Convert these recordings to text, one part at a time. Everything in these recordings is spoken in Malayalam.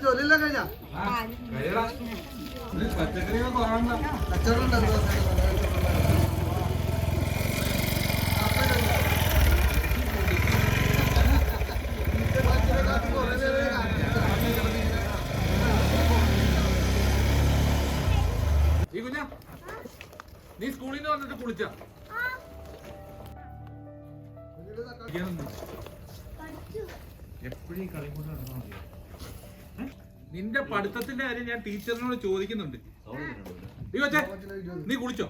ജോലിയെല്ലാം കഴിഞ്ഞാ കച്ചവടം ഈ കുഞ്ഞ നീ സ്കൂളിൽ നിന്ന് വന്നിട്ട് കുളിച്ച എപ്പോഴും കളിക്കൂട്ട് നടന്നാൽ മതി. നിന്റെ പഠിത്തത്തിന്റെ കാര്യം ഞാൻ ടീച്ചറിനോട് ചോദിക്കുന്നുണ്ട്. നീ കൊച്ചേ നീ കുളിച്ചോ?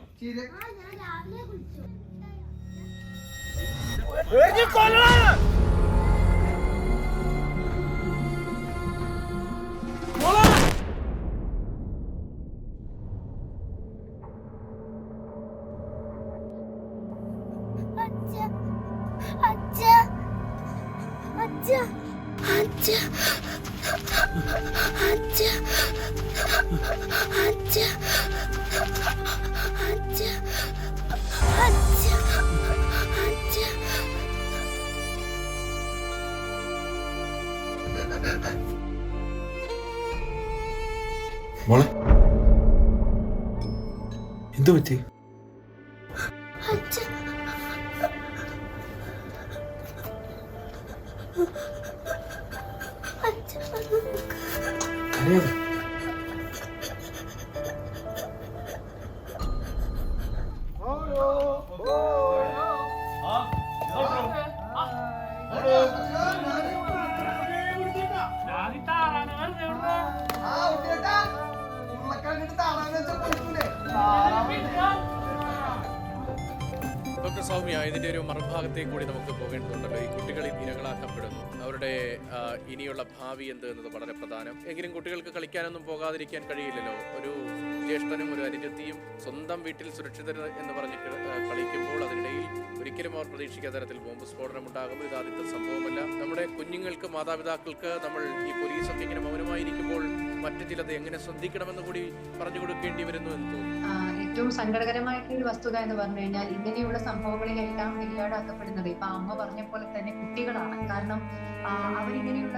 മോളെ എന്തു പറ്റി? കരയാതെ. ഡോക്ടർ സൗമ്യ, ഇതിൻ്റെ ഒരു മറുഭാഗത്തേക്ക് കൂടി നമുക്ക് പോകേണ്ടതുണ്ടല്ലോ. ഈ കുട്ടികൾ ഇരകളാക്കപ്പെടുന്നു. അവരുടെ ഇനിയുള്ള ഭാവി എന്ത് എന്നത് വളരെ പ്രധാനം. എങ്കിലും കുട്ടികൾക്ക് കളിക്കാനൊന്നും പോകാതിരിക്കാൻ കഴിയില്ലല്ലോ. ഒരു ജ്യേഷ്ഠനും ഒരു അനുജത്തിയും സ്വന്തം വീട്ടിൽ സുരക്ഷിതർ എന്ന് പറഞ്ഞ് കളിക്കുമ്പോൾ അതിനിടയിൽ ഒരിക്കലും അവർ പ്രതീക്ഷിക്കാത്ത തരത്തിൽ ബോംബ് സ്ഫോടനം ഉണ്ടാകുന്നു. ഇത് ആദ്യത്തെ സംഭവമല്ല. നമ്മുടെ കുഞ്ഞുങ്ങൾക്ക്, മാതാപിതാക്കൾക്ക് നമ്മൾ ഈ പോലീസൊക്കെ ഇങ്ങനെ മൗനമായിരിക്കുമ്പോൾ മറ്റു ചിലത് എങ്ങനെ ശ്രദ്ധിക്കണമെന്ന് കൂടി പറഞ്ഞു കൊടുക്കേണ്ടി വരുന്നു എന്ന് തോന്നുന്നു. ഏറ്റവും സങ്കടകരമായിട്ടുള്ള ഒരു വസ്തുത എന്ന് പറഞ്ഞു കഴിഞ്ഞാൽ ഇങ്ങനെയുള്ള സംഭവങ്ങളിലെല്ലാം ഇല്ലാതാക്കപ്പെടുന്നത് ഇപ്പൊ അമ്മ പറഞ്ഞ പോലെ തന്നെ കുട്ടികളാണ്. കാരണം അവരിങ്ങനെയുള്ള